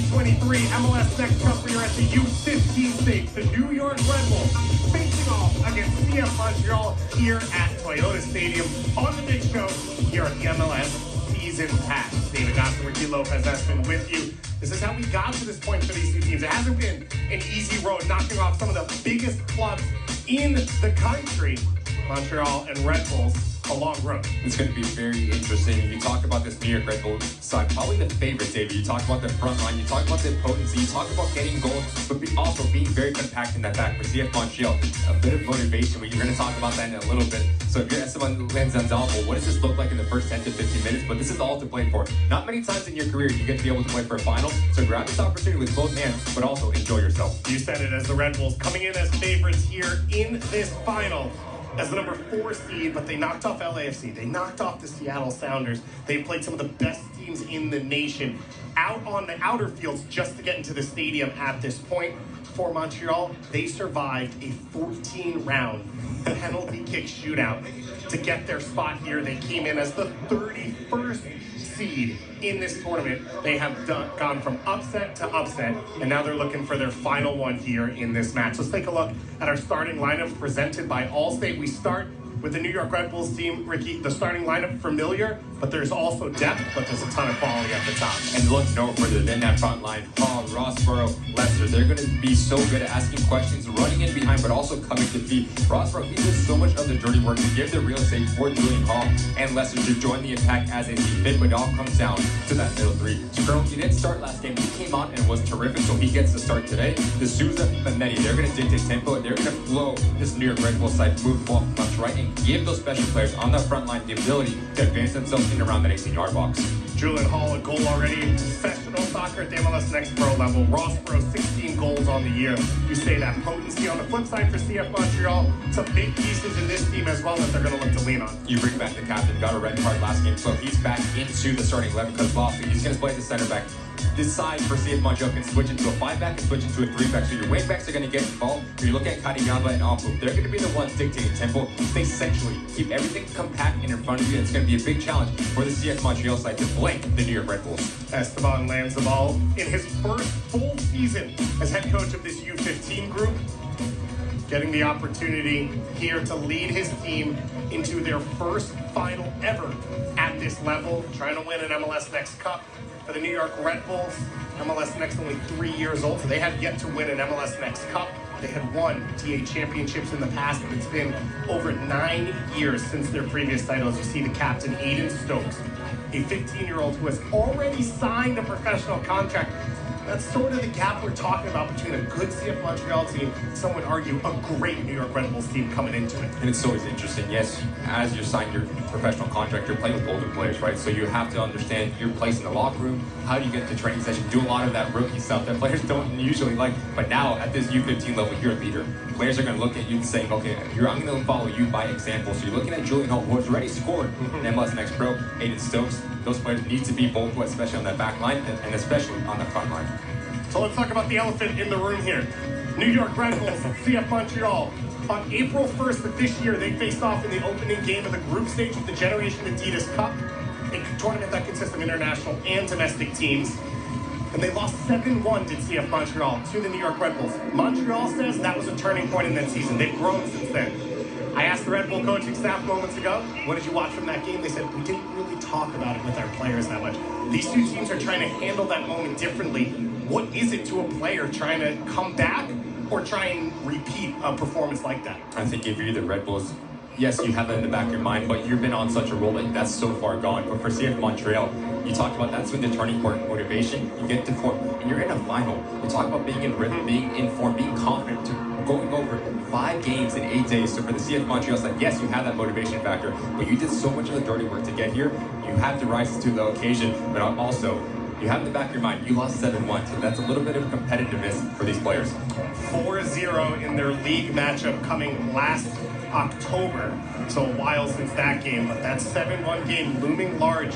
2023 MLS Next Cup. We are at the U15 stage. The New York Red Bulls facing off against CF Montreal here at Toyota Stadium on the big show here at the MLS Season Pass. David Gossen, Ricky Lopez has been with you. This is how we got to this point for these two teams. It hasn't been an easy road, knocking off some of the biggest clubs in the country. Montreal and Red Bulls, a long road. It's going to be very interesting. You talk about this New York Red Bull side, probably the favorite, David. You talk about the front line, you talk about the potency, you talk about getting goals, but also being very compact in that back. For CF Montreal, a bit of motivation, but you're going to talk about that in a little bit. So if you're Esteban Lanzanzalvo, what does this look like in the first 10 to 15 minutes? But this is all to play for. Not many times in your career you get to be able to play for a final, so grab this opportunity with both hands, but also enjoy yourself. You said it, as the Red Bulls coming in as favorites here in this final as the number 4 seed, but they knocked off LAFC. They knocked off the Seattle Sounders. They played some of the best teams in the nation out on the outer fields just to get into the stadium at this point. For Montreal, they survived a 14-round penalty kick shootout to get their spot here. They came in as the 31st seed in this tournament. They have gone from upset to upset, and now they're looking for their final one here in this match. Let's take a look at our starting lineup presented by Allstate. We start with the New York Red Bulls team. Ricky, the starting lineup familiar, but there's also depth, but there's a ton of quality at the top. And look no further than that front line. Paul, Rossborough, Lester, they're going to be so good at asking questions, running in behind, but also coming to feet. Rossborough, he does so much of the dirty work to give the real estate for Julian Hall and Lester to join the attack as they see fit, but it all comes down to that middle three. Sperl, he didn't start last game. He came out and was terrific, so he gets the start today. The Souza and Mehdi, they're going to dictate tempo, and they're going to flow this New YorkRed Bulls side, move the ball from left to right, and give those special players on that front line the ability to advance themselves in around that 18-yard box. Julian Hall, a goal already in professional soccer at the MLS Next Pro level. Rossborough, 16 goals on the year. You say that potency. On the flip side for CF Montreal, some big pieces in this team as well that they're going to look to lean on. You bring back the captain, got a red card last game, so he's back into the starting 11 because Lofty, he's going to play the center back. This side for CF Montreal can switch into a 5-back and switch into a 3-back. So your wing backs are going to get involved. When you look at Kadiyamba and Ampu, they're going to be the ones dictating tempo. Stay centrally. Keep everything compact and in front of you. It's going to be a big challenge for the CF Montreal side to blank the New York Red Bulls. Esteban Lanzanzalvo in his first full season as head coach of this U15 group, getting the opportunity here to lead his team into their first final ever at this level, trying to win an MLS Next Cup. For the New York Red Bulls, MLS Next only 3 years old, so they have yet to win an MLS Next Cup. They had won TA championships in the past, but it's been over 9 years since their previous titles. You see the captain, Aiden Stokes, a 15-year-old who has already signed a professional contract. That's sort of the gap we're talking about between a good CF Montreal team, some would argue a great New York Red Bulls team coming into it. And it's always interesting. Yes, as you sign your professional contract, you're playing with older players, right? So you have to understand your place in the locker room. How do you get to training session? Do a lot of that rookie stuff that players don't usually like. But now at this U15 level, you're a leader. Players are going to look at you and saying, okay, I'm going to follow you by example. So you're looking at Julian Hall, who has already scored in MLS Next Pro, Aiden Stokes. Those players need to be vocal, especially on that back line and especially on the front line. So let's talk about the elephant in the room here. New York Red Bulls, CF Montreal. On April 1st of this year, they faced off in the opening game of the group stage of the Generation Adidas Cup, a tournament that consists of international and domestic teams. And they lost 7-1 to CF Montreal to the New York Red Bulls. Montreal says that was a turning point in that season. They've grown since then. I asked the Red Bull coaching staff moments ago, what did you watch from that game? They said, we didn't really talk about it with our players that much. These two teams are trying to handle that moment differently. What is it to a player trying to come back or try and repeat a performance like that? I think if you're the Red Bulls, yes, you have that in the back of your mind, but you've been on such a roll that that's so far gone. But for CF Montreal, you talked about that's when the turning point, motivation, you get to form, and you're in a final. You talk about being in rhythm, being in form, being confident, going over 5 games in 8 days. So for the CF Montreal side, yes, you have that motivation factor, but you did so much of the dirty work to get here. You have to rise to the occasion, but also, you have in the back of your mind, you lost 7-1, so that's a little bit of competitiveness for these players. 4-0 in their league matchup coming last October, so a while since that game, but that 7-1 game looming large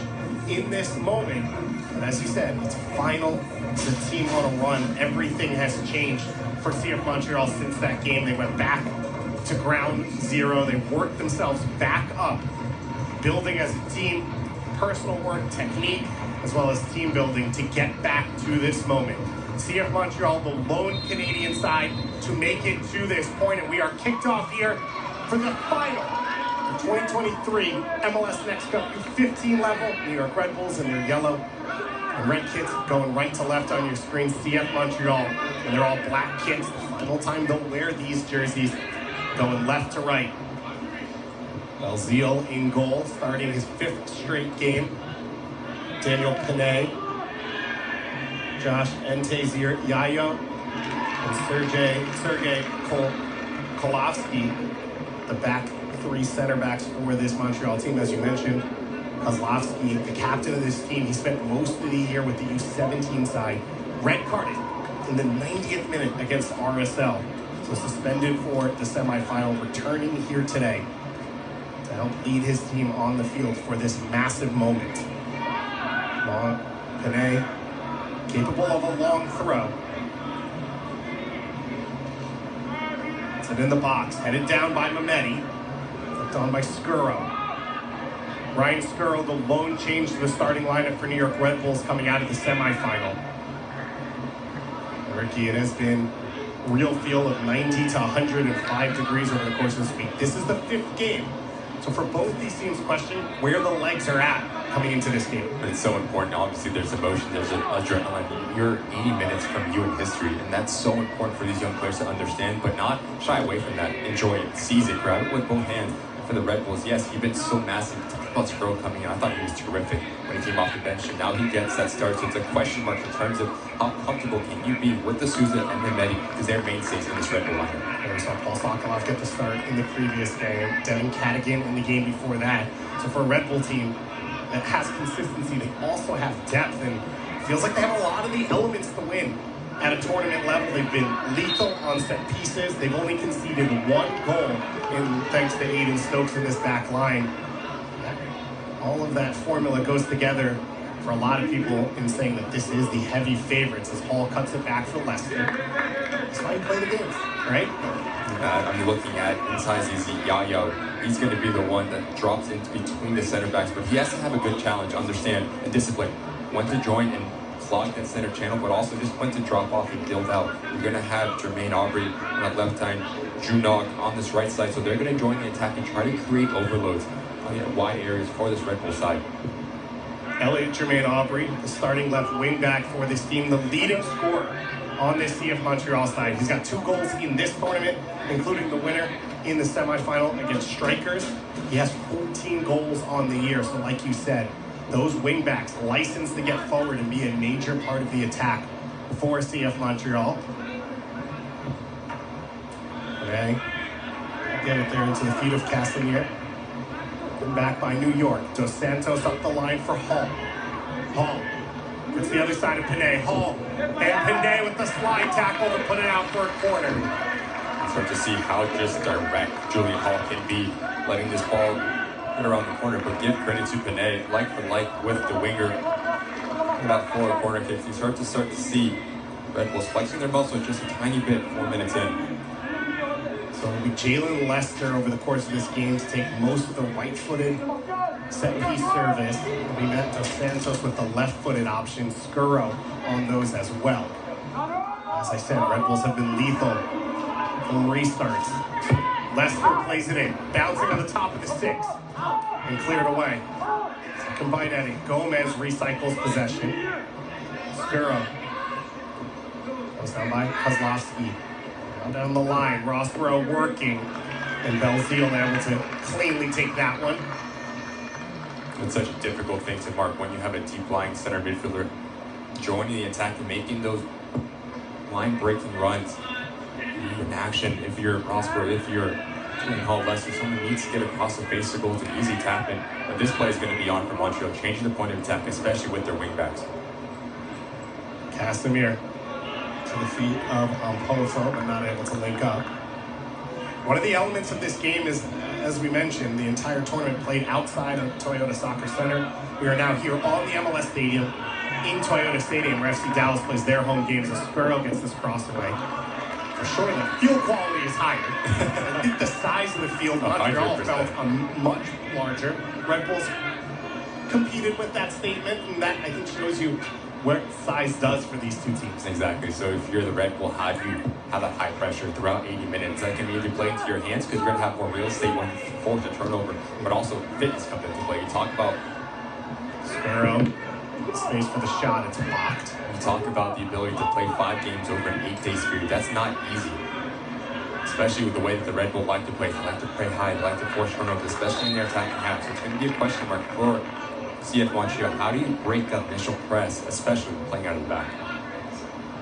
in this moment. But as you said, it's final, it's a team on a run. Everything has changed for CF Montreal since that game. They went back to ground zero. They worked themselves back up, building as a team, personal work, technique, as well as team building to get back to this moment. CF Montreal, the lone Canadian side to make it to this point, and we are kicked off here for the final. The 2023 MLS Next Cup U15 level, New York Red Bulls in their yellow and red kits going right to left on your screen. CF Montreal, and they're all black kits. The final time they'll wear these jerseys, going left to right. Belzile in goal, starting his 5th straight game. Daniel Panay, Josh Entezir, Yayo, and Sergei Kolovsky, the back 3 center backs for this Montreal team. As you mentioned, Kozlovsky, the captain of this team, he spent most of the year with the U17 side, red carded in the 90th minute against RSL. So suspended for the semifinal, returning here today to help lead his team on the field for this massive moment. Panay, capable of a long throw. It's in the box, headed down by Mehmeti. Flipped on by Skuro. Ryan Skuro, the lone change to the starting lineup for New York Red Bulls coming out of the semifinal. Ricky, it has been a real feel of 90 to 105 degrees over the course of this week. This is the 5th game. So for both these teams, question where the legs are at coming into this game. But it's so important. Obviously, there's emotion, there's adrenaline. You're 80 minutes from you in history, and that's so important for these young players to understand, but not shy away from that. Enjoy it, seize it, grab it with both hands. For the Red Bulls, yes, he's been so massive. About Skuro coming in, I thought he was terrific when he came off the bench, and now he gets that start. So it's a question mark in terms of how comfortable can you be with the Souza and the Mehmeti, because they're mainstays in this Red Bull lineup. And we saw Paul Sokolov get the start in the previous game, Devin Cadigan in the game before that. So for a Red Bull team that has consistency, they also have depth, and it feels like they have a lot of the elements to win. At a tournament level, they've been lethal on set pieces. They've only conceded 1 goal, thanks to Aiden Stokes in this back line. All of that formula goes together for a lot of people in saying that this is the heavy favorites as Hall cuts it back for Leicester. That's why you play the games, right? I'm looking at inside Yayo. He's going to be the one that drops into between the center backs, but he has to have a good challenge, understand, and discipline. When to join and clog that center channel, but also just when to drop off and build out. You're going to have Jermaine Aubrey on that left side, Junog on this right side, so they're going to join the attack and try to create overloads on the wide areas for this Red Bull side. Elliot Jermaine Aubrey, the starting left wing back for this team, the leading scorer on this CF Montreal side. He's got 2 goals in this tournament, including the winner in the semifinal against Strikers. He has 14 goals on the year, so like you said, those wingbacks licensed to get forward and be a major part of the attack for CF Montreal. Okay. Get it there into the feet of Casimir. And back by New York. Dos Santos up the line for Hall. Hall gets the other side of Panay. Hall and Panay with the slide tackle to put it out for a corner. Start to see how just direct Julian Hall can be, letting this ball around the corner, but give credit to Panay, like for like with the winger. About 4 corner kicks, you start to see Red Bulls flexing their muscles just a tiny bit 4 minutes in. So it'll be Jalen Lester over the course of this game to take most of the right-footed set-piece service. We met Dos Santos with the left-footed option, Skuro on those as well. As I said, Red Bulls have been lethal from restarts. Lester plays it in, bouncing on the top of the 6. And cleared away. Second bite at it. Gomez recycles possession. Skuro goes down by Kozlovsky. Now down the line. Rossborough working. And Belzile able to cleanly take that one. It's such a difficult thing to mark when you have a deep-lying center midfielder joining the attack and making those line-breaking runs. In action, if you're Rossborough, if you're Hall Lester, someone needs to get across the face to go with an easy tap in. But this play is going to be on for Montreal, changing the point of attack, especially with their wingbacks. Casimir to the feet of Amposo, but not able to link up. One of the elements of this game is, as we mentioned, the entire tournament played outside of Toyota Soccer Center. We are now here on the MLS Stadium in Toyota Stadium, where FC Dallas plays their home games as Skuro gets this cross away. For sure, the field quality is higher. I think the size of the field, Montreal felt much larger. Red Bulls competed with that statement, and that I think shows you what size does for these two teams. Exactly. So if you're the Red Bull, how do you have that high pressure throughout 80 minutes? That can either play into your hands because you're going to have more real estate when you force a turnover, but also fitness comes into play. You talk about Sparrow, space for the shot, it's blocked. You talk about the ability to play 5 games over an 8-day period. That's not easy. Especially with the way that the Red Bull like to play. They like to play high, they like to force turnovers, especially in their attacking half. So it's going to be a question mark for CF Montreal. How do you break that initial press, especially when playing out of the back?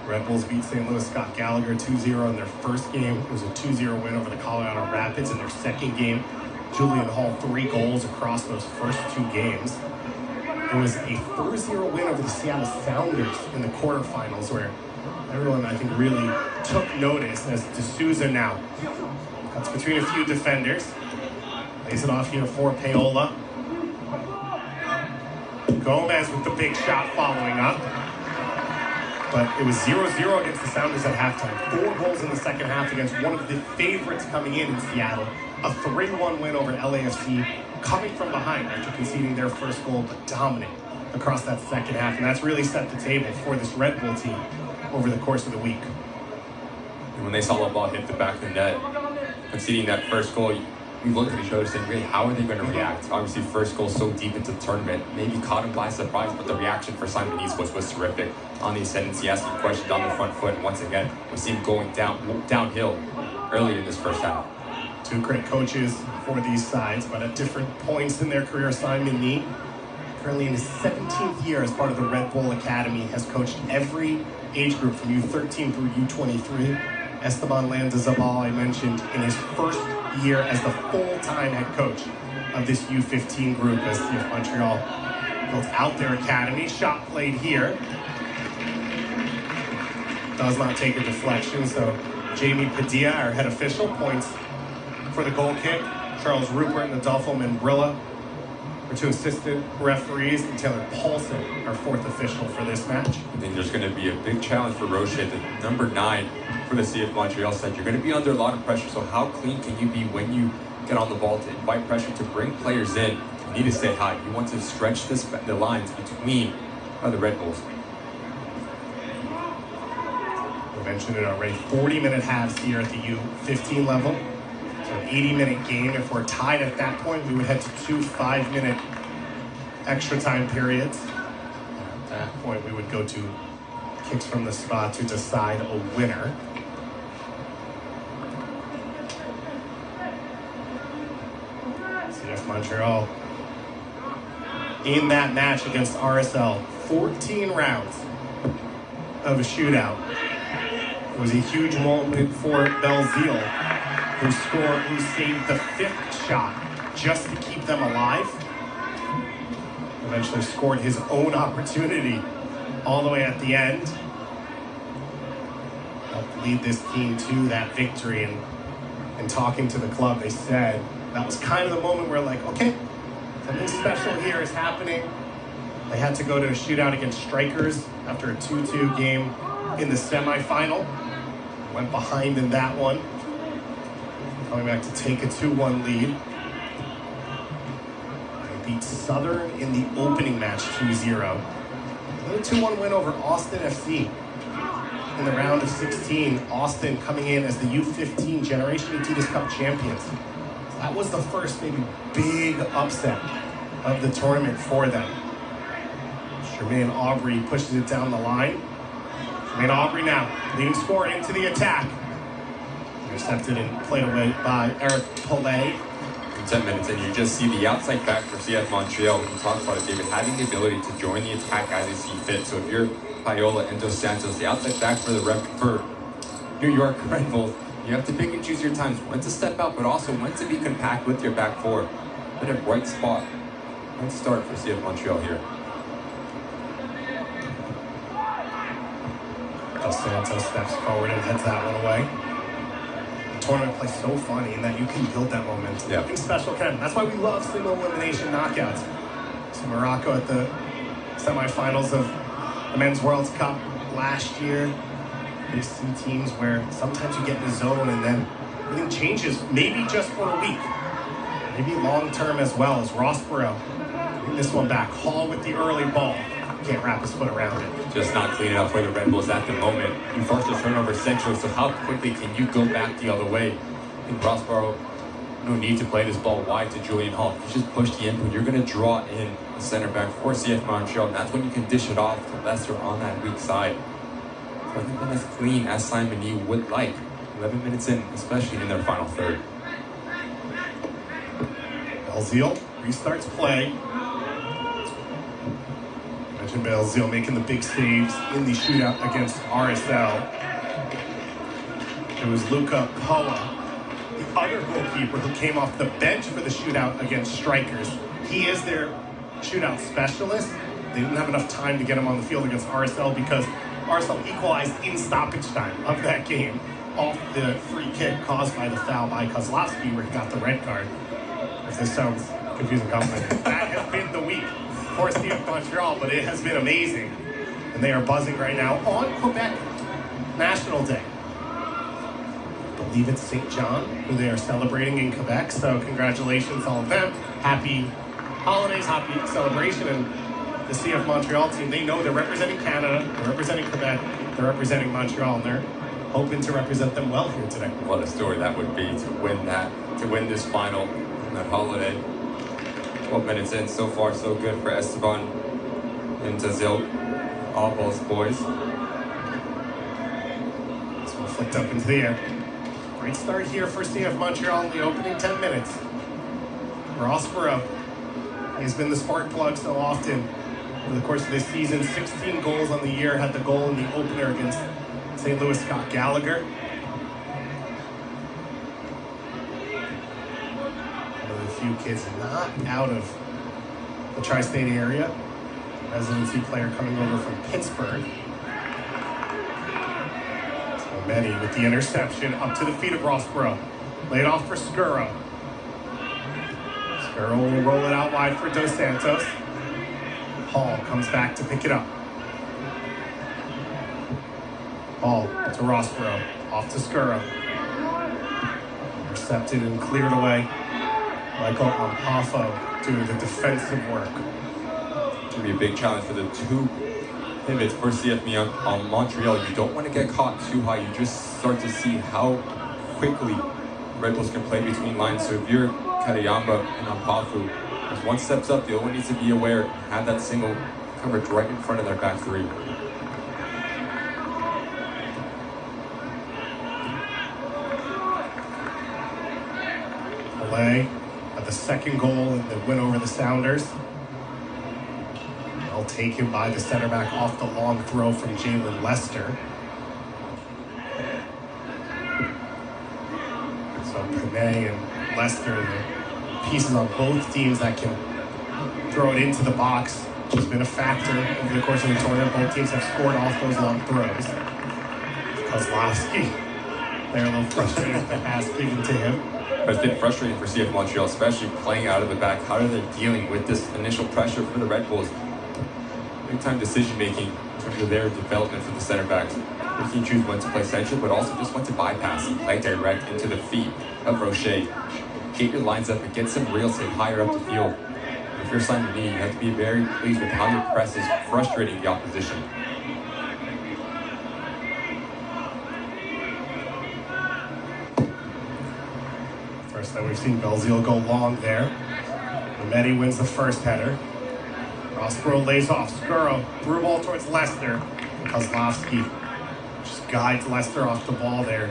Red Bulls beat St. Louis Scott Gallagher 2-0 in their first game. It was a 2-0 win over the Colorado Rapids in their second game. Julian Hall 3 goals across those first 2 games. It was a 4-0 win over the Seattle Sounders in the quarterfinals, where everyone, I think, really took notice as D'Souza now cuts between a few defenders. Lays it off here for Paola. Gomez with the big shot following up. But it was 0-0 against the Sounders at halftime. 4 goals in the second half against one of the favorites coming in Seattle. A 3-1 win over LAFC, coming from behind after conceding their first goal, but dominant across that second half. And that's really set the table for this Red Bull team over the course of the week. And when they saw the ball hit the back of the net, conceding that first goal, we looked at each other saying, really, how are they going to react? Obviously, first goal so deep into the tournament, maybe caught him by surprise, but the reaction for Simon East was terrific. On the ascendancy, asking questions on the front foot, and once again, we see him going downhill early in this first half. 2 great coaches for these sides, but at different points in their career. Simon Nee, currently in his 17th year as part of the Red Bull Academy, has coached every age group from U13 through U23. Esteban Landazabal, I mentioned, in his first year as the full-time head coach of this U15 group as CF Montreal built out their academy. Shot played here. Does not take a deflection, so Jamie Padilla, our head official, points for the goal kick. Charles Rupert and Adolfo Membrilla are 2 assistant referees, and Taylor Paulson, our 4th official for this match. I think there's going to be a big challenge for Roche, the number 9 for the CF Montreal side. You're going to be under a lot of pressure, so how clean can you be when you get on the ball to invite pressure, to bring players in? You need to stay high. You want to stretch the lines between the Red Bulls. We mentioned it already, 40-minute halves here at the U15 level. So an 80-minute game. If we're tied at that point, we would head to 2 5-minute extra time periods. At that point, we would go to kicks from the spot to decide a winner. CF Montreal in that match against RSL, 14 rounds of a shootout. It was a huge moment for Belzile, who saved the 5th shot just to keep them alive. Eventually scored his own opportunity all the way at the end. Helped lead this team to that victory. And talking to the club, they said that was kind of the moment where, like, okay, something special here is happening. They had to go to a shootout against Strikers after a 2-2 game in the semifinal. Went behind in that one. Coming back to take a 2-1 lead. They beat Southern in the opening match 2-0. A 2-1 win over Austin FC in the round of 16. Austin coming in as the U15 Generation Adidas Cup champions. So that was the first maybe big upset of the tournament for them. Jermaine Aubrey pushes it down the line. Jermaine Aubrey now leading scorer into the attack. Intercepted and played away by Eric Paulet. 10 minutes in, you just see the outside back for CF Montreal. When you talk about it, David, having the ability to join the attack as they see fit. So if you're Paola and Dos Santos, the outside back for New York Red Bulls, you have to pick and choose your times. When to step out, but also when to be compact with your back four. Been a bright spot. Let's start for CF Montreal here. Dos Santos steps forward and heads that one away. Tournament plays so funny in that you can build that momentum. Yeah. Something special can. That's why we love single elimination knockouts. So Morocco at the semifinals of the Men's World Cup last year. You see teams where sometimes you get in the zone and then everything changes, maybe just for a week, maybe long term as well, as Rossborough Bring this one back. Hall with the early ball. Can't wrap his foot around it. Just not clean enough for the Red Bulls at the moment. You forced a turnover central, so how quickly can you go back the other way? In Rossborough, no need to play this ball wide to Julian Hall. You just push the input. You're going to draw in the center back for CF Montreal, and that's when you can dish it off to Lester on that weak side. So I think been as clean as Simon Yee would like. 11 minutes in, especially in their final third. Belzile restarts play. Imagine Belzile making the big saves in the shootout against RSL. It was Luca Poa, the other goalkeeper who came off the bench for the shootout against Strikers. He is their shootout specialist. They didn't have enough time to get him on the field against RSL because RSL equalized in stoppage time of that game off the free kick caused by the foul by Kozlowski where he got the red card. If this sounds confusing, comment. That has been the week for CF Montreal, but it has been amazing. And they are buzzing right now on Quebec National Day. I believe it's St. John, who they are celebrating in Quebec, so congratulations all of them. Happy holidays, happy celebration, and the CF Montreal team, they know they're representing Canada, they're representing Quebec, they're representing Montreal, and they're hoping to represent them well here today. What a story that would be to win this final on that holiday. 12 minutes in, so far so good for Esteban and Tazil, all both boys. This one flicked up into the air. Great start here for CF Montreal in the opening 10 minutes. Rossborough has been the spark plug so often over the course of this season. 16 goals on the year, had the goal in the opener against St. Louis Scott Gallagher. One of the few kids not out of the tri-state area. Residency player coming over from Pittsburgh. Many with the interception up to the feet of Rossborough. Laid off for Skura. Skura will roll it out wide for Dos Santos. Hall comes back to pick it up. Hall to Rossborough. Off to Skura. Intercepted and cleared away. Michael Ampafo doing the defensive work. It's going to be a big challenge for the two pivots for CF Montreal. You don't want to get caught too high. You just start to see how quickly Red Bulls can play between lines. So if you're Kariyamba and Ampafu, as one steps up, the other one needs to be aware, have that single coverage right in front of their back three. Malay at the second goal in the win over the Sounders. Well taken by the center back off the long throw from Jalen Lester. So Panay and Lester, the pieces on both teams that can throw it into the box, which has been a factor over the course of the tournament. Both teams have scored off those long throws. Kozlowski, they're a little frustrated with the pass given to him. It's been frustrating for CF Montreal, especially playing out of the back. How are they dealing with this initial pressure for the Red Bulls? Big time decision making in terms of their development for the center backs. They can choose when to play central, but also just when to bypass and play direct into the feet of Rocher. Get your lines up and get some real estate higher up the field. If you're Simon Yee, you have to be very pleased with how your press is frustrating the opposition. First time we've seen Belzile go long there. Mehdi wins the first header. Rossborough lays off. Skura through ball towards Lester. Kozlowski just guides Lester off the ball there.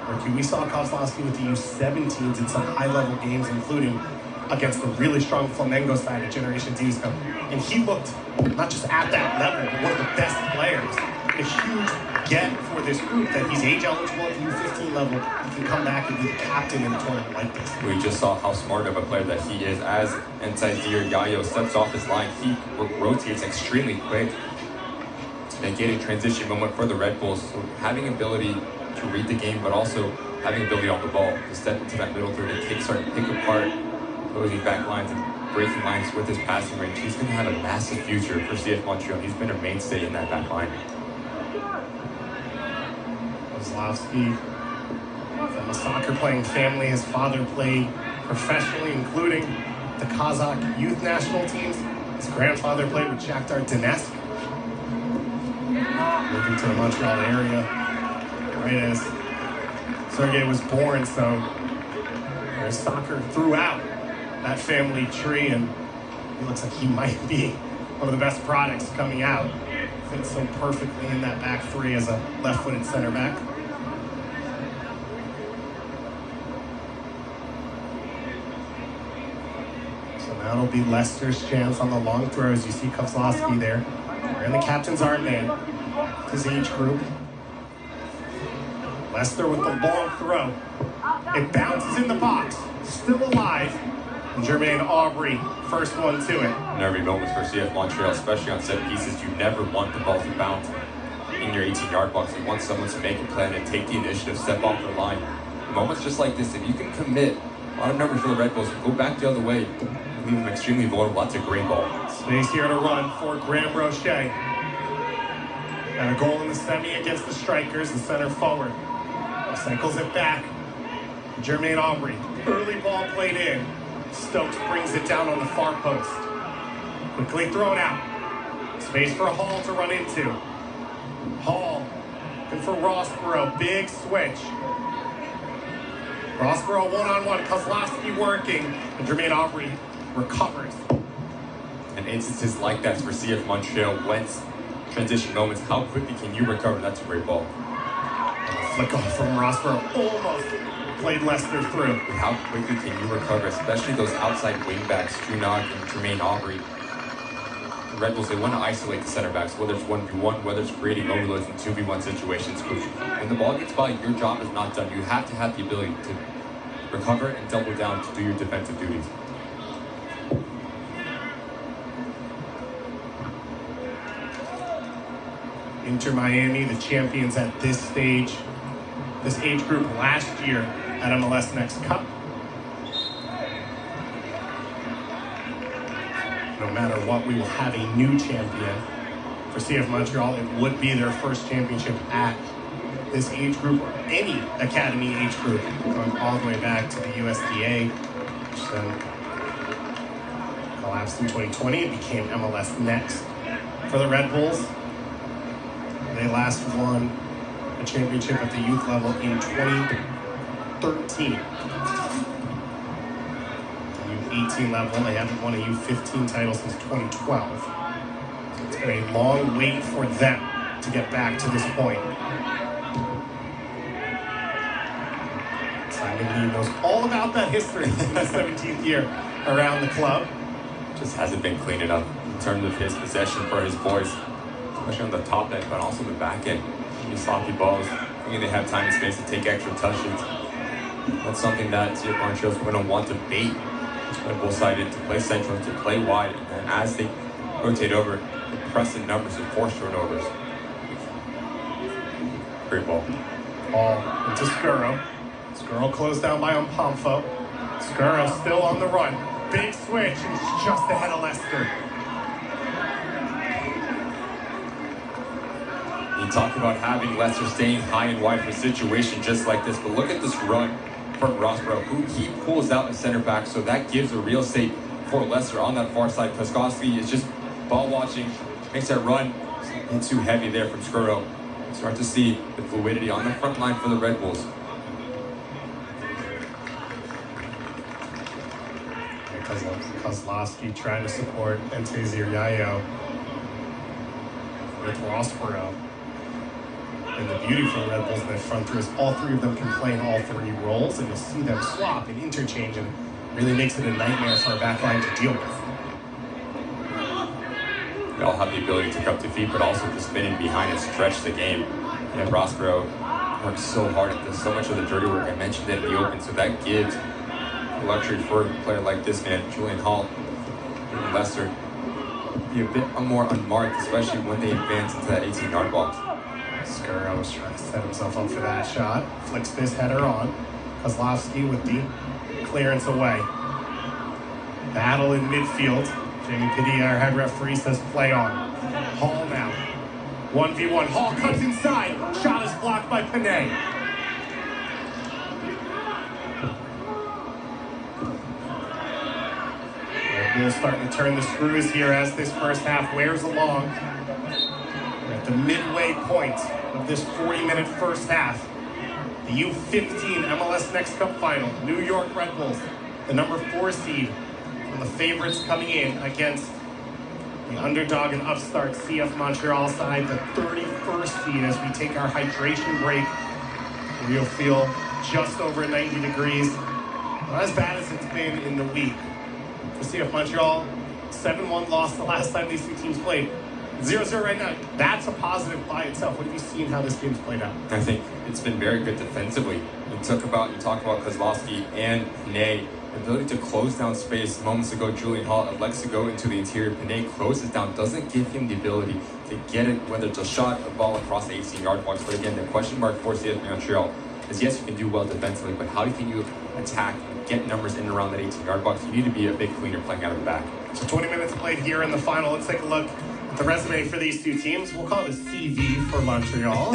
Ricky, we saw Kozlowski with the U17s in some high-level games, including against the really strong Flamengo side at Generation D's Cup. And he looked not just at that level, but one of the best players. A huge get for this group that he's age eligible at the U15 level. He can come back and be the captain in a tournament like this. We just saw how smart of a player that he is. As Ntizir Yayo steps off his line, he rotates extremely quick to make it a transition moment for the Red Bulls. So having ability to read the game, but also having ability on the ball to step into that middle third and kickstart and pick apart opposing back lines and breaking lines with his passing range. He's going to have a massive future for CF Montreal. He's been a mainstay in that back line. Kozlowski from a soccer playing family. His father played professionally, including the Kazakh youth national teams. His grandfather played with Shakhtar Donetsk. Moving to the Montreal area right as Sergei was born, so there's soccer throughout that family tree, and he looks like he might be one of the best products coming out. Fits so perfectly in that back three as a left-footed center back. So now it'll be Leicester's chance on the long throws. You see Kozlowski there. And the captain's armband. His age group. Leicester with the long throw. It bounces in the box. Still alive. And Jermaine Aubrey, first one to it. Nervy moments for CF Montreal, especially on set pieces. You never want the ball to bounce in your 18-yard box. You want someone to make a plan and take the initiative, step off the line. Moments just like this, if you can commit a lot of numbers for the Red Bulls, go back the other way, leave them extremely vulnerable. That's a great ball. Space here to run for Graham Roche. And a goal in the semi against the Strikers, the center forward. Cycles it back. Jermaine Aubrey. Early ball played in. Stokes brings it down on the far post. Quickly thrown out. Space for Hall to run into. Hall. Good for Rossborough. Big switch. Rossborough one-on-one. Kozlowski working. And Jermaine Aubrey recovers. And instances like that for CF Montreal, Wentz, transition moments, how quickly can you recover? That's a great ball. Flick off from Rossborough. Almost played Leicester through. How quickly can you recover, especially those outside wingbacks, Strunog and Jermaine Aubrey. The Red Bulls, they want to isolate the center backs, whether it's 1v1, whether it's creating overloads in 2v1 situations. When the ball gets by, your job is not done. You have to have the ability to recover and double down to do your defensive duties. Inter Miami, the champions at this stage, this age group last year at MLS Next Cup. No matter what, we will have a new champion. For CF Montreal, it would be their first championship at this age group or any academy age group, going all the way back to the USDA, which then collapsed in 2020 and became MLS Next. For the Red Bulls, they last won a championship at the youth level in 2013. The U18 level, they haven't won a U15 title since 2012. So it's been a long wait for them to get back to this point. Simon Lee knows all about that history in his 17th year around the club. Just hasn't been cleaned enough in terms of his possession for his boys, especially on the top end, but also the back end. These sloppy balls, thinking they have time and space to take extra touches. That's something that CF Montreal is going to want to bait Red Bull sided to play central, to play wide, and as they rotate over, press the numbers and force turnovers. Great ball. Ball into Skuro. Skuro closed down by Ompomfo. Skuro still on the run. Big switch, and he's just ahead of Leicester. You talk about having Leicester staying high and wide for a situation just like this, but look at this run from Rossborough, who he pulls out the center back, so that gives a real safe for Leicester on that far side. Kozlowski is just ball watching, makes that run, and too heavy there from Skuro. Start to see the fluidity on the front line for the Red Bulls. Kozlowski trying to support Ntezir Yayo with Rossborough. And the beauty for the Red Bulls in that front three is all three of them can play in all three roles, and you'll see them swap and interchange, and really makes it a nightmare for our back line to deal with. They all have the ability to come to feet, but also to spin in behind and stretch the game. And Rossborough works so hard at this, so much of the dirty work. I mentioned it in the open, so that gives the luxury for a player like this man, Julian Hall, and Leicester, be a bit more unmarked, especially when they advance into that 18-yard box. Skuro was trying to set himself up for that shot. Flicks this header on. Kozlowski with the clearance away. Battle in midfield. Jamie Padilla, our head referee, says play on. Hall now. 1v1. Hall cuts inside. Shot is blocked by Panay. We'll start to turn the screws here as this first half wears along. We're at the midway point of this 40-minute first half. The U15 MLS Next Cup Final. New York Red Bulls, the number 4 seed, and the favorites coming in against the underdog and upstart CF Montreal side, the 31st seed, as we take our hydration break. We'll feel just over 90 degrees. Not as bad as it's been in the week. For CF Montreal, 7-1 loss the last time these two teams played. 0-0 right now. That's a positive by itself. What have you seen how this game's played out? I think it's been very good defensively. You talk about Kozlowski and Panay. The ability to close down space. Moments ago, Julian Hall elects to go into the interior. Panay closes down, doesn't give him the ability to get it, whether it's a shot, a ball across the 18-yard box. But again, the question mark for CF Montreal is, yes, you can do well defensively, but how can you attack and get numbers in and around that 18-yard box? You need to be a big cleaner playing out of the back. So 20 minutes played here in the final. Let's take a look at the resume for these two teams. We'll call it a CV for Montreal.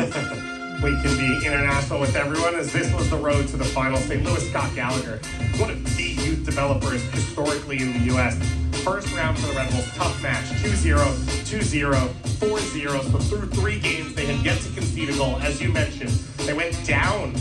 We can be international with everyone, as this was the road to the final. St. Louis Scott Gallagher, one of the youth developers historically in the U.S. First round for the Red Bulls, tough match, 2-0, 2-0, 4-0. So through 3 games, they had yet to concede a goal. As you mentioned, they went down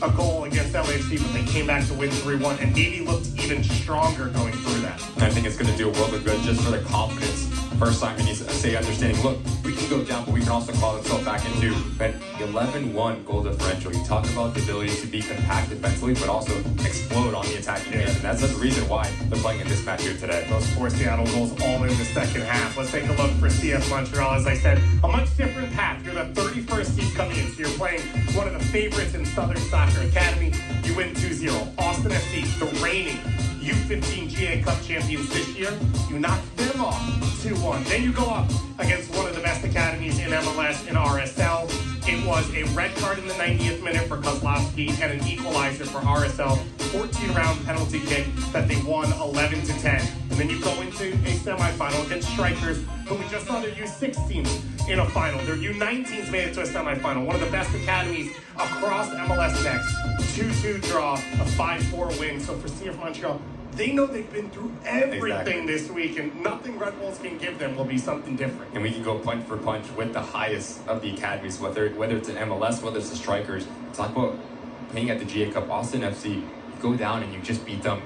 a goal against LAFC, but they came back to win 3-1 and maybe looked even stronger going through that. And I think it's going to do a world of good just for the confidence. First time he needs to say understanding, look, we can go down, but we can also call ourselves back into an 11-1 goal differential. You talk about the ability to be compact defensively, but also explode on the attacking end. And that's the reason why they're playing in this match here today. Those 4 Seattle goals all in the second half. Let's take a look for CF Montreal. As I said, a much different path. You're the 31st seed coming in, so you're playing one of the favorites in Southern Soccer Academy. You win 2-0. Austin FC, the reigning U15 GA Cup champions this year, you knock them off 2-1. Then you go up against one of the best academies in MLS in RSL. It was a red card in the 90th minute for Kozlowski and an equalizer for RSL. 14-round penalty kick that they won 11-10. And then you go into a semifinal against Strikers, who we just saw their U16s in a final. Their U19s made it to a semifinal. One of the best academies across MLS next. 2-2 draw, a 5-4 win. So for CF Montreal, they know they've been through everything this week, and nothing Red Bulls can give them will be something different. And we can go punch for punch with the highest of the academies, whether it's an MLS, whether it's the Strikers. Talk about playing at the GA Cup, Austin FC, you go down and you just beat them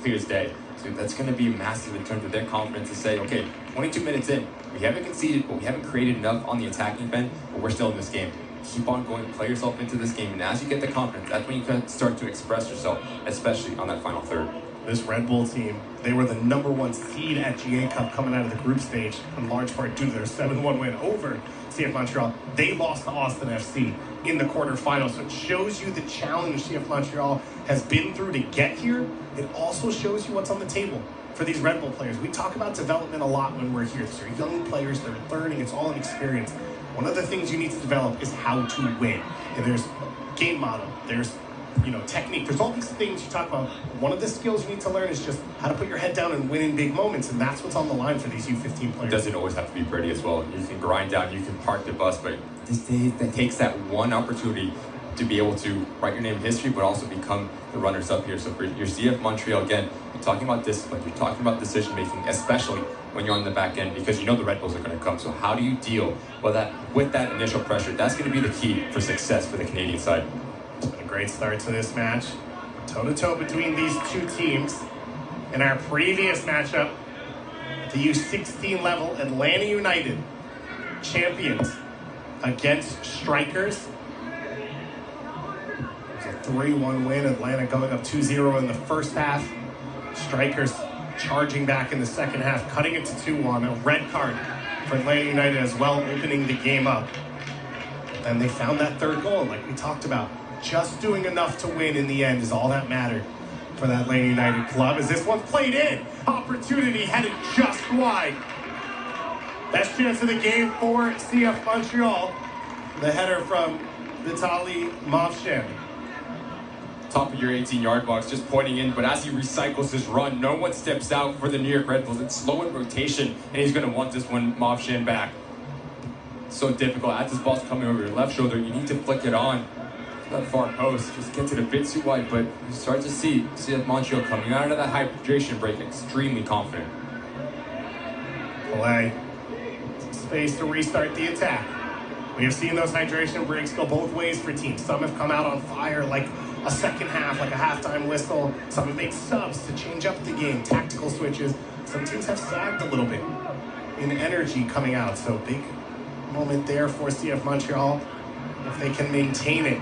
clear as day. So that's going to be massive in terms of their confidence to say, okay, 22 minutes in, we haven't conceded, but we haven't created enough on the attacking end, but we're still in this game. Keep on going, play yourself into this game, and as you get the confidence, that's when you can start to express yourself, especially on that final third. This Red Bull team, they were the number 1 seed at GA Cup coming out of the group stage, in large part due to their 7-1 win over CF Montreal. They lost to Austin FC in the quarterfinals, so it shows you the challenge CF Montreal has been through to get here. It also shows you what's on the table for these Red Bull players. We talk about development a lot when we're here. These are young players, they're learning, it's all an experience. One of the things you need to develop is how to win. And there's game model, there's technique. There's all these things you talk about. One of the skills you need to learn is just how to put your head down and win in big moments, and that's what's on the line for these U15 players. It doesn't always have to be pretty as well. You can grind down, you can park the bus, but it takes that one opportunity to be able to write your name in history, but also become the runners-up here. So for your CF Montreal, again, you're talking about discipline, you're talking about decision-making, especially when you're on the back end, because you know the Red Bulls are going to come. So how do you deal with that initial pressure? That's going to be the key for success for the Canadian side. It's been a great start to this match. Toe-to-toe between these two teams. In our previous matchup, the U16 level, Atlanta United, champions against Strikers. It was a 3-1 win. Atlanta going up 2-0 in the first half. Strikers charging back in the second half, cutting it to 2-1. A red card for Atlanta United as well, opening the game up. Then they found that third goal, like we talked about. Just doing enough to win in the end is all that mattered for that Atlanta United club, as this one's played in. Opportunity headed just wide. Best chance of the game for CF Montreal. The header from Vitaly Movshin. Top of your 18-yard box, just pointing in, but as he recycles his run, no one steps out for the New York Red Bulls. It's slow in rotation, and he's going to want this one Movshin back. So difficult. As this ball's coming over your left shoulder, you need to flick it on. that far post just gets it a bit too wide, but you start to see CF Montreal coming out of that hydration break extremely confident. Play. Space to restart the attack. We have seen those hydration breaks go both ways for teams. Some have come out on fire like a second half, like a halftime whistle. Some have made subs to change up the game, tactical switches. Some teams have sagged a little bit in energy coming out. So big moment there for CF Montreal if they can maintain it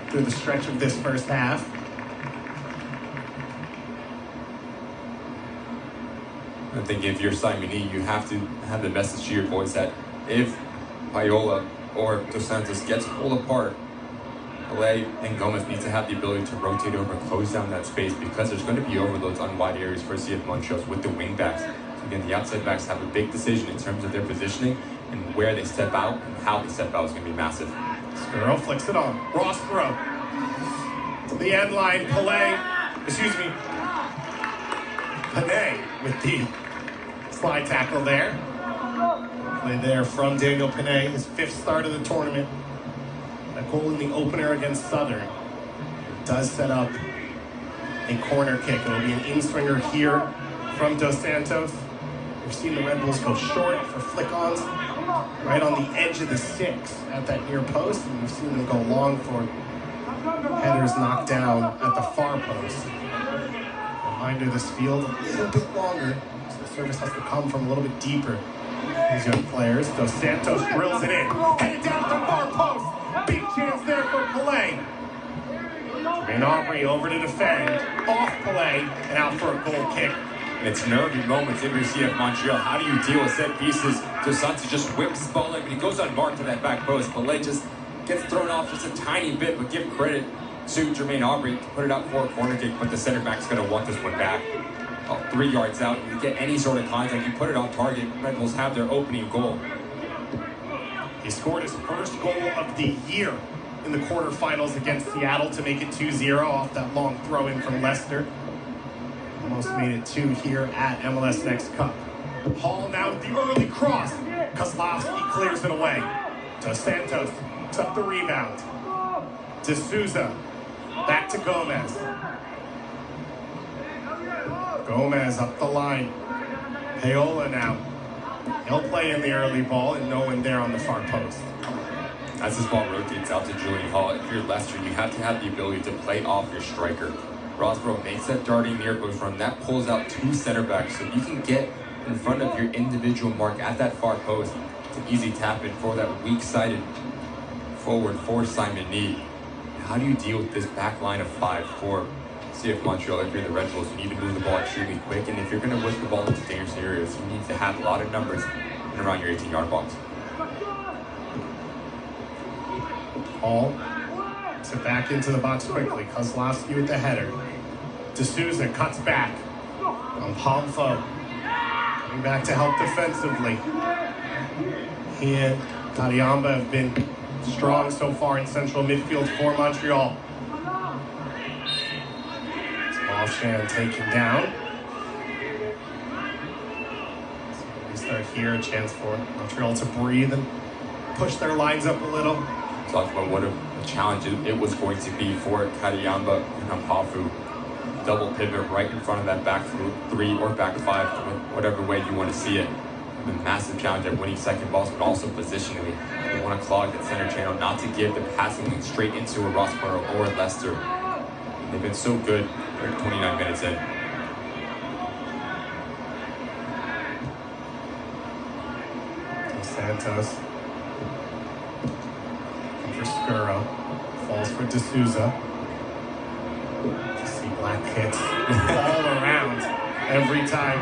through the stretch of this first half. I think if you're Simon E, you have to have the message to your boys that if Payola or Dos Santos gets pulled apart, Pelé and Gomez need to have the ability to rotate over and close down that space, because there's going to be overloads on wide areas for CF Montreal with the wing backs. So again, the outside backs have a big decision in terms of their positioning, and where they step out and how they step out is going to be massive. Skuro flicks it on. Rossborough to the end line. Panay with the slide tackle there. Play there from Daniel Panay, his 5th start of the tournament. That goal in the opener against Southern does set up a corner kick. It'll be an in-swinger here from Dos Santos. We've seen the Red Bulls go short for flick-ons, right on the edge of the 6 at that near post, and we've seen them go long for headers knocked down at the far post. Reminder, this field a little bit longer, so the service has to come from a little bit deeper. These young players. Dos Santos drills it in. Headed down at the far post. Big chance there for Pelé. And Aubrey over to defend. Off Pelé and out for a goal kick. And it's nervy moments if you're CF Montreal. How do you deal with set pieces? Dos Santos just whips the ball in, but he goes unmarked to that back post. Pelé just gets thrown off just a tiny bit, but give credit to Jermaine Aubrey to put it out for a corner kick, but the center back's going to want this one back. 3 yards out, you get any sort of contact, you put it on target, Red Bulls have their opening goal. He scored his first goal of the year in the quarterfinals against Seattle to make it 2-0 off that long throw-in from Leicester. Almost made it 2 here at MLS Next Cup. Hall now with the early cross. Kozlowski clears it away. Dos Santos picks up the rebound. D'Souza back to Gomez. Gomez up the line. Payola now. He'll play in the early ball and no one there on the far post. As this ball rotates out to Julian Hall, if you're Leicester, you have to have the ability to play off your striker. Rossborough makes that darting near post run. That pulls out 2 center backs, so you can get in front of your individual mark at that far post. It's an easy tap in for that weak-sided forward for Simon Nee. How do you deal with this back line of 5 for CF Montreal? If you're the Red Bulls, you need to move the ball extremely quick, and if you're going to whip the ball into dangerous areas, you need to have a lot of numbers in around your 18-yard box. Hall to back into the box quickly. Kozlowski with the header. D'Souza cuts back on Pomfo. Coming back to help defensively. He and Kadiamba have been strong so far in central midfield for Montreal. Smallshan taken down. So we start here, a chance for Montreal to breathe and push their lines up a little. Talk about what a challenge it was going to be for Kadiamba and Ampafu. Double pivot right in front of that back 3 or back 5, whatever way you want to see it. The massive challenge at winning second balls, but also positionally. They want to clog that center channel, not to give the passing lane straight into a Rossborough or Leicester. They've been so good. They're 29 minutes in. Dos Santos. For Skuro. Falls for D'Souza. See black hits all around every time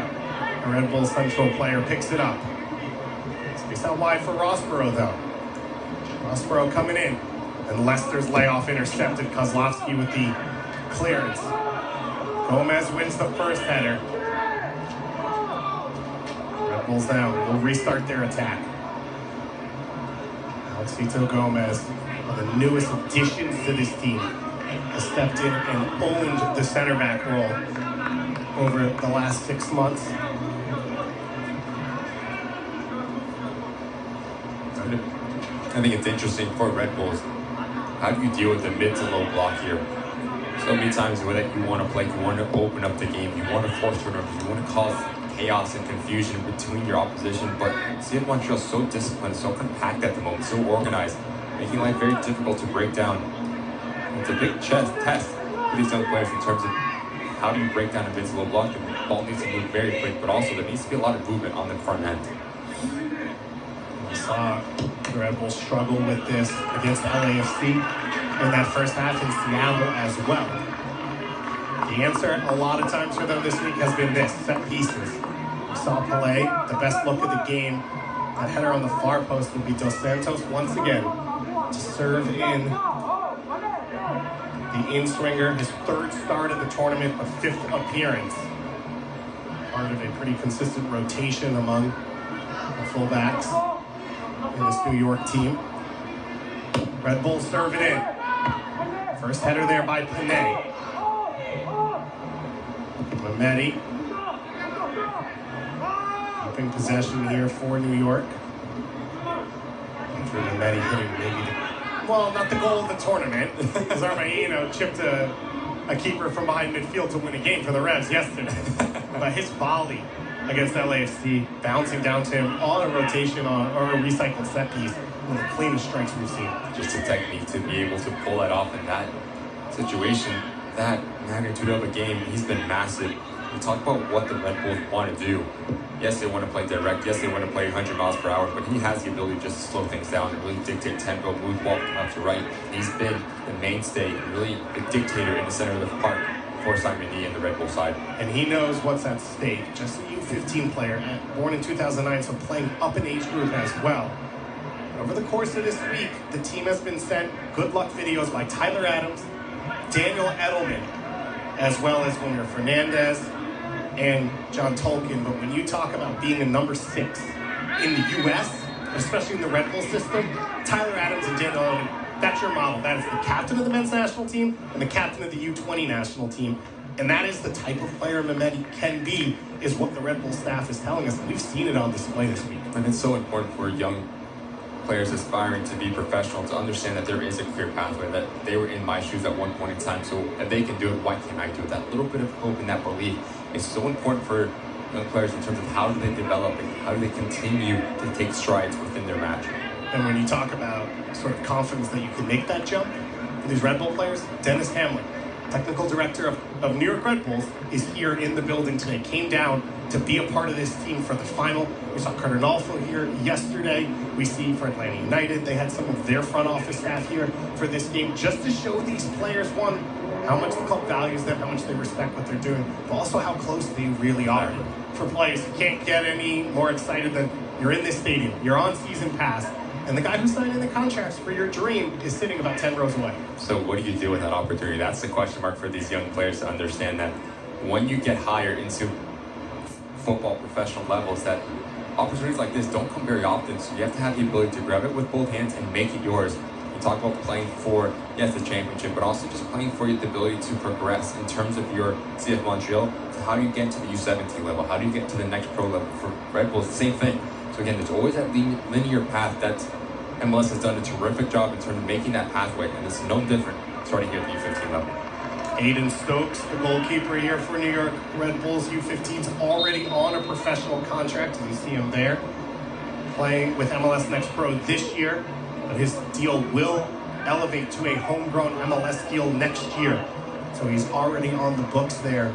a Red Bull Central player picks it up. Space out wide for Rossborough though. Rossborough coming in. And Leicester's layoff intercepted. Kozlowski with the clearance. Gomez wins the first header. Red Bulls now will restart their attack. Alcito Gomez, one of the newest additions to this team, has stepped in and owned the center back role over the last 6 months. I think it's interesting for Red Bulls. how do you deal with the mid to low block here? So many times that you want to play, you want to open up the game, you want to force turnovers, you want to cause chaos and confusion between your opposition, but CF Montreal is so disciplined, so compact at the moment, so organized, making life very difficult to break down. It's a big test for these young players in terms of how do you break down a mid to low block. The ball needs to move very quick, but also there needs to be a lot of movement on the front end. We saw the Red Bulls struggle with this against LAFC in that first half in Seattle as well. The answer a lot of times for them this week has been this: set pieces. We saw Pelé, the best look of the game. That header on the far post would be Dos Santos once again to serve in the in-swinger, his third start of the tournament, a fifth appearance. Part of a pretty consistent rotation among the fullbacks in this New York team. Red Bulls serve it in. First header there by Panay. Mehmeti keeping possession here for New York. I'm sure Mehmeti hitting maybe not the goal of the tournament, because Armaino chipped a keeper from behind midfield to win a game for the Revs yesterday. But his volley against LAFC, bouncing down to him on a rotation or a recycled set piece, one of the cleanest strikes we've seen. Just a technique to be able to pull that off in that situation, that magnitude of a game. He's been massive. We talk about what the Red Bulls want to do. Yes, they want to play direct. Yes, they want to play 100 miles per hour, but he has the ability just to slow things down and really dictate tempo, move ball left to right. He's been the mainstay, really the dictator in the center of the park for Simon Lee and the Red Bull side. And he knows what's at stake. Just a U15 player, born in 2009, so playing up in age group as well. Over the course of this week, the team has been sent good luck videos by Tyler Adams, Daniel Edelman, as well as Wilmer Fernandez and John Tolkien. But when you talk about being a number 6 in the U.S., especially in the Red Bull system, Tyler Adams and Daniel Edelman, that's your model. That is the captain of the men's national team and the captain of the U20 national team. And that is the type of player Mehmeti can be, is what the Red Bull staff is telling us. And we've seen it on display this week. And it's so important for young players aspiring to be professional to understand that there is a clear pathway, that they were in my shoes at one point in time, so if they can do it, why can't I do it? That little bit of hope and that belief is so important for young players in terms of how do they develop and how do they continue to take strides within their match. And when you talk about sort of confidence that you can make that jump for these Red Bull players, Dennis Hamlin, technical director of New York Red Bulls, is here in the building today. Came down to be a part of this team for the final. We saw Carter Nolfo here yesterday. We see for Atlanta United, they had some of their front office staff here for this game, just to show these players, one, how much the club values them, how much they respect what they're doing, but also how close they really are. For players, you can't get any more excited than you're in this stadium, you're on season pass, and the guy who's signing the contracts for your dream is sitting about 10 rows away. So what do you do with that opportunity? That's the question mark for these young players to understand that when you get higher into football professional levels, that opportunities like this don't come very often, so you have to have the ability to grab it with both hands and make it yours. You talk about playing for, yes, the championship, but also just playing for the ability to progress in terms of your CF Montreal. So how do you get to the U17 level? How do you get to the next pro level? For Red Bulls, the same thing. So again, there's always that linear path that MLS has done a terrific job in terms of making that pathway, and it's no different starting here at the U15 level. Aiden Stokes, the goalkeeper here for New York Red Bulls U15's already on a professional contract, as you see him there, playing with MLS Next Pro this year, but his deal will elevate to a homegrown MLS deal next year. So he's already on the books there.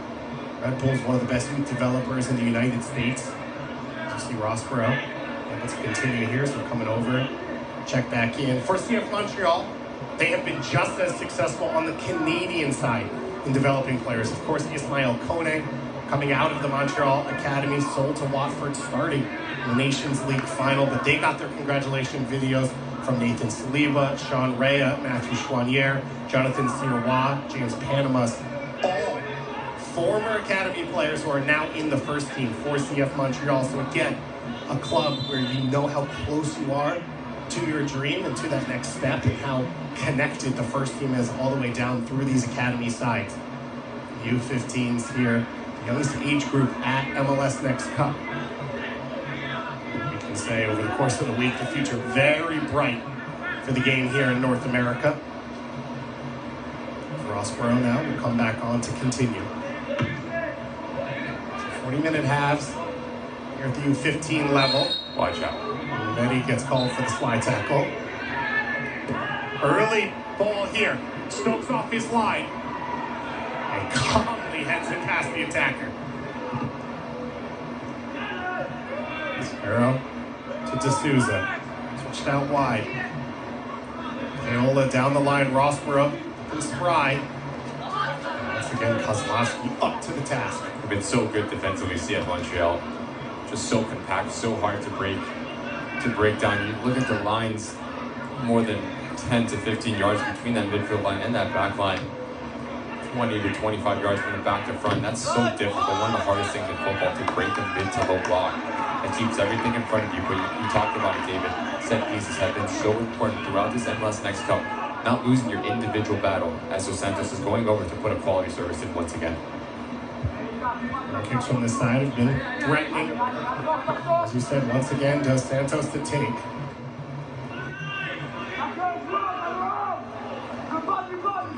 Red Bull's one of the best youth developers in the United States. As you see Rossborough. And let's continue here, so we're coming over, check back in. For CF Montreal, they have been just as successful on the Canadian side in developing players. Of course, Ismail Kone, coming out of the Montreal Academy, sold to Watford, starting the Nations League final, but they got their congratulation videos from Nathan Saliba, Sean Rea, Matthew Chouanier, Jonathan Sirois, James Panamas, all former Academy players who are now in the first team for CF Montreal. So again, a club where you know how close you are to your dream and to that next step, and how connected the first team is all the way down through these academy sides. U15s here, the youngest age group at MLS Next Cup. We can say over the course of the week, the future very bright for the game here in North America. Rossborough now will come back on to continue. 40-minute halves here at the U15 level. Watch out. And then he gets called for the slide tackle. Early ball here. Stokes off his line. And calmly heads it past the attacker. Sparrow to D'Souza. Switched out wide. Paola down the line. Rossborough and Spry. Once again, Kozlowski up to the task. They've been so good defensively, CF Montreal. Just so compact, so hard to break down. You look at the lines, more than 10 to 15 yards between that midfield line and that back line. 20 to 25 yards from the back to front. That's so difficult. One of the hardest things in football, to break the mid to low block. It keeps everything in front of you. But you talked about it, David. Set pieces have been so important throughout this MLS Next Cup. Not losing your individual battle, as Dos Santos is going over to put a quality service in once again. Kicks from this side have been threatening. As you said, once again, Dos Santos to take.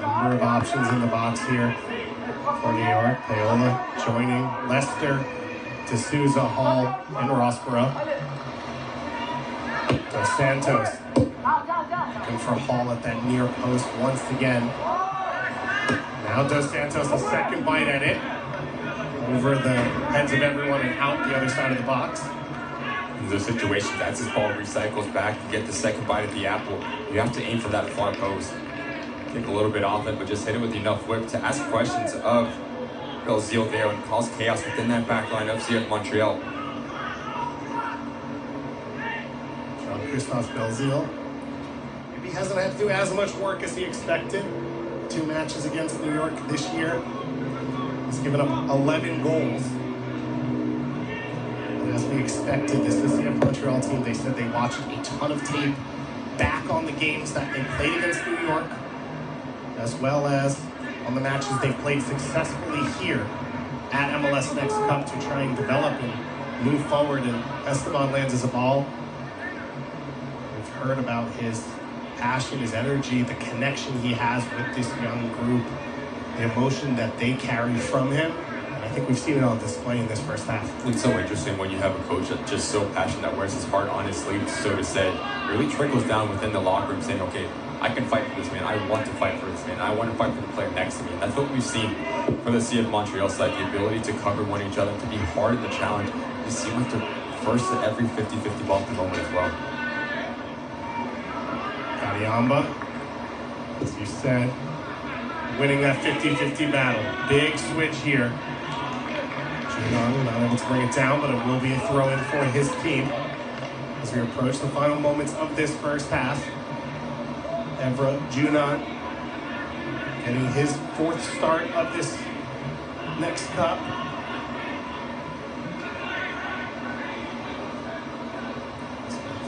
Number of options in the box here for New York. Paola joining Lester, D'Souza, Hall, and Rossborough. Dos Santos looking for Hall at that near post once again. Now Dos Santos a second bite at it. Over the heads of everyone and out the other side of the box. In those situations, as his ball recycles back, you get the second bite at the apple. You have to aim for that far post. Take a little bit off it, but just hit it with enough whip to ask questions of Belzile there and cause chaos within that back line of CF Montreal. Jean-Christophe Belzile. Maybe hasn't had to do as much work as he expected. 2 matches against New York this year. He's given up 11 goals. And as we expected, this is the CF Montreal team. They said they watched a ton of tape back on the games that they played against New York, as well as on the matches they've played successfully here at MLS Next Cup to try and develop and move forward. And Esteban lands as a ball. We've heard about his passion, his energy, the connection he has with this young group, the emotion that they carry from him. And I think we've seen it on display in this first half. It's so interesting when you have a coach that's just so passionate, that wears his heart on his sleeve, so to say. It really trickles down within the locker room saying, okay, I can fight for this man. I want to fight for this man. I want to fight for the player next to me. And that's what we've seen from the CF Montreal side, the ability to cover one each other, to be hard in the challenge. They seem like they're first at every 50-50 ball at the moment as well. Kariamba, as you said, winning that 50-50 battle. Big switch here. Ginon not able to bring it down, but it will be a throw-in for his team as we approach the final moments of this first half. Evra Junon getting his 4th start of this Next Cup.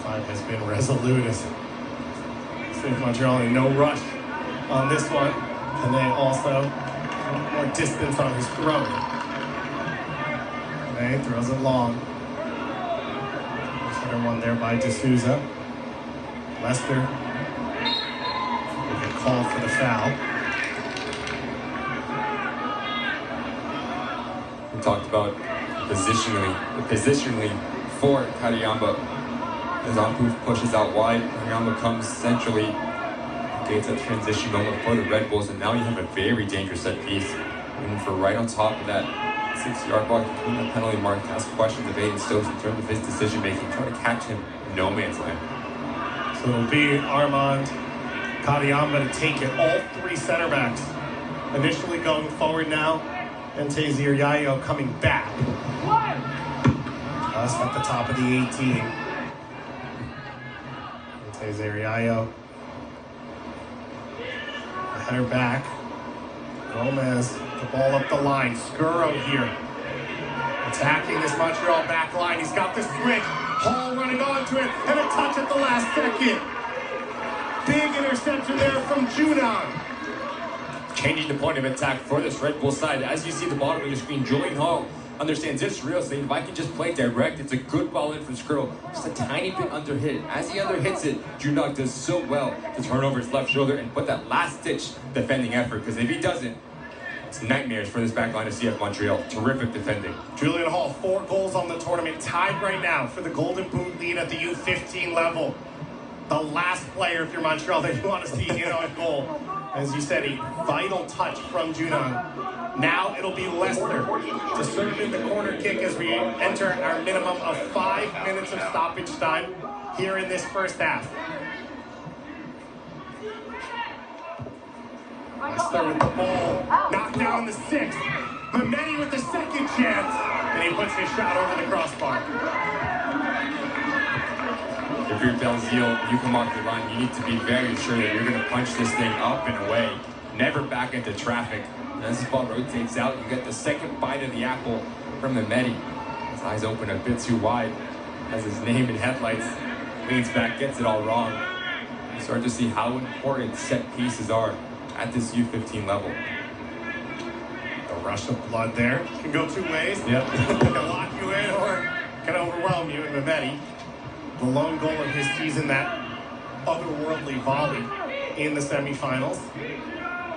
Five has been resolute as CF Montreal in no rush on this one. And then also more distance on his throw. Okay, throws it long. Center one there by D'Souza. Lester. They get called for the foul. We talked about positionally for Kariamba. As Ampu pushes out wide, Kariamba comes centrally. Gets a transition moment for the Red Bulls, and now you have a very dangerous set piece. And for right on top of that 6-yard block between the penalty mark to ask questions of Aiden Stokes in terms of his decision making, try to catch him in no man's land. So it'll be Armand Kariamba to take it. All 3 center backs initially going forward now. And Tazier Yayo coming back. Just at the top of the 18. And Tazier Yayo. Header back. Gomez, the ball up the line. Skuro here. Attacking this Montreal back line. He's got the switch. Hall running onto it. And a touch at the last second. Big interception there from Junon. Changing the point of attack for this Red Bull side. As you see the bottom of your screen, Julian Hall understands this real estate. If I can just play direct, it's a good ball in from Skrill. Just a tiny bit under hit. As he under hits it, Junok does so well to turn over his left shoulder and put that last-ditch defending effort. Because if he doesn't, it's nightmares for this back line of CF Montreal. Terrific defending. Julian Hall, 4 goals on the tournament, tied right now for the Golden Boot lead at the U15 level. The last player, if you're Montreal, that you want to see in on goal. As you said, a vital touch from Junong. Now it'll be Lester to serve in the corner kick as we enter our minimum of 5 minutes of stoppage time here in this first half. Lester with the ball, knocked down in the 6th. Mehmedi with the second chance, and he puts his shot over the crossbar. If you're Belzile, you come off the line, you need to be very sure that you're going to punch this thing up and away, never back into traffic. And as this ball rotates out, you get the second bite of the apple from Mehmedi. His eyes open a bit too wide as his name in headlights leans back, gets it all wrong. You start to see how important set pieces are at this U15 level. The rush of blood there can go 2 ways. Yep. Can lock you in or can overwhelm you. And Mehmedi, the lone goal of his season, that otherworldly volley in the semifinals.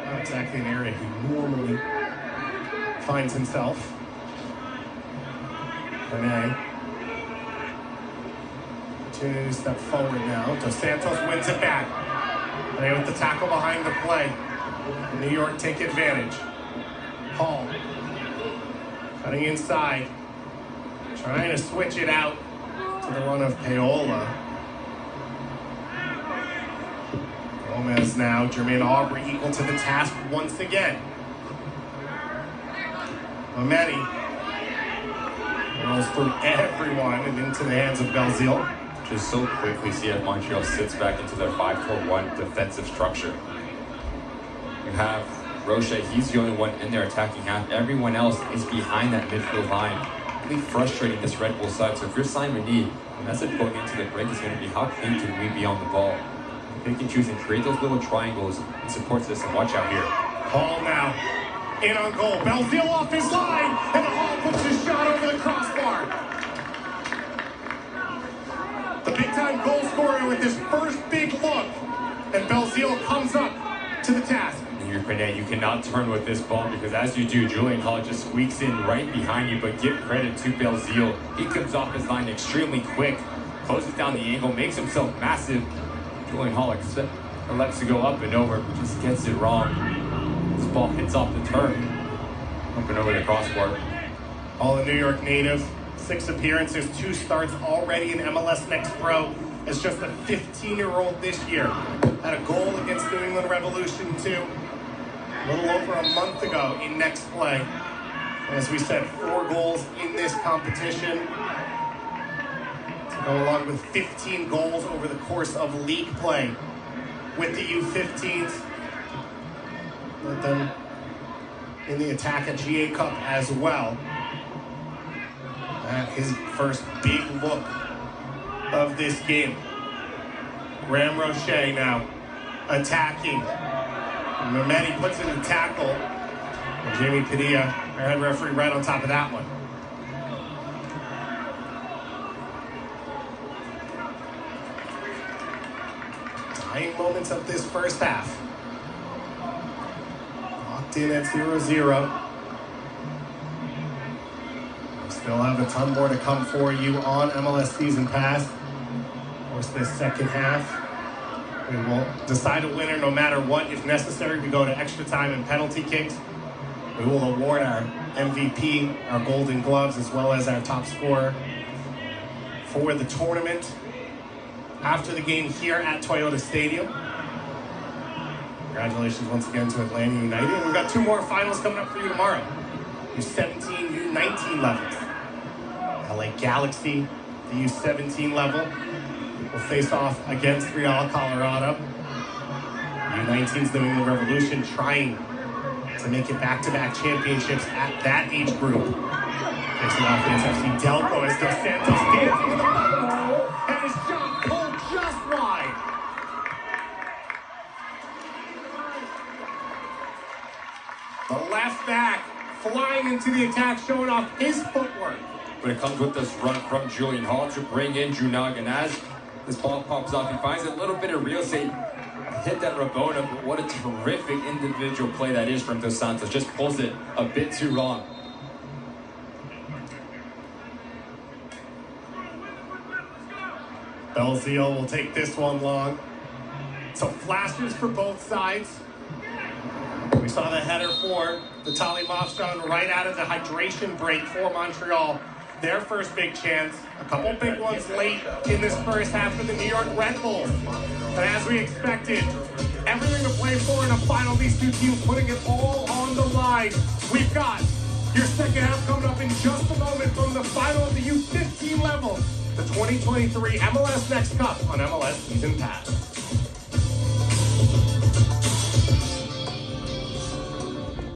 Not exactly an area he normally finds himself. Rene. Opportunity to step forward now. Dos Santos wins it back. Rene with the tackle behind the play. New York take advantage. Hall. Cutting inside. Trying to switch it out to the run of Paola. Gomez now, Jermaine Aubrey equal to the task once again. Mehmedi rolls through everyone and into the hands of Belzile. Just so quickly, CF Montreal sits back into their 5-4-1 defensive structure. You have Roche, he's the only one in their attacking half. Everyone else is behind that midfield line. Really frustrating this Red Bull side. So if you're Simon Need, the message going into the break is going to be how clean can we be on the ball? Pick and choose and create those little triangles and support system. Watch out here. Hall now in on goal. Belzile off his line, and Hall puts his shot over the crossbar. The big-time goal scorer with his first big look, and Belzile comes up to the task. You're Pene, you cannot turn with this ball because as you do, Julian Hall just squeaks in right behind you, but give credit to Belzile. He comes off his line extremely quick, closes down the angle, makes himself massive. Julian Hall elects to go up and over, but just gets it wrong. This ball hits off the turf, up and over the crossbar. All a New York native, 6 appearances, 2 starts already in MLS Next Pro. As just a 15-year-old this year. Had a goal against New England Revolution too. A little over a month ago in Next Play. As we said, 4 goals in this competition. To go along with 15 goals over the course of league play with the U15s. But then in the attack at GA Cup as well. His first big look of this game. Graham Roche now attacking. Mehmedi puts in the tackle. And Jamie Padilla, our head referee, right on top of that one. Dying moments of this first half. Locked in at 0-0. Still have a ton more to come for you on MLS Season Pass. Of course, this second half, we will decide a winner no matter what. If necessary, we go to extra time and penalty kicks. We will award our MVP, our Golden Gloves, as well as our top scorer for the tournament after the game here at Toyota Stadium. Congratulations once again to Atlanta United. And we've got 2 more finals coming up for you tomorrow. U17, U19 levels. LA Galaxy, the U17 level, will face off against Real Colorado. U19's New England Revolution trying to make it back-to-back championships at that age group. Facing off against FC Delco as Dos Santos dancing with the ball, and his shot pulled just wide. The left back flying into the attack, showing off his footwork. But it comes with this run from Julian Hall to bring in Junag, and as this ball pops off, he finds a little bit of real estate, hit that Rabona, but what a terrific individual play that is from Dos Santos. Just pulls it a bit too long. Belzile will take this one long. So flashes for both sides. We saw the header for the Tali Mofstrand right out of the hydration break for Montreal. Their first big chance. A couple big ones late in this first half for the New York Red Bulls. But as we expected, everything to play for in a final. These two teams putting it all on the line. We've got your second half coming up in just a moment from the final of the U15 level. The 2023 MLS Next Cup on MLS Season Pass.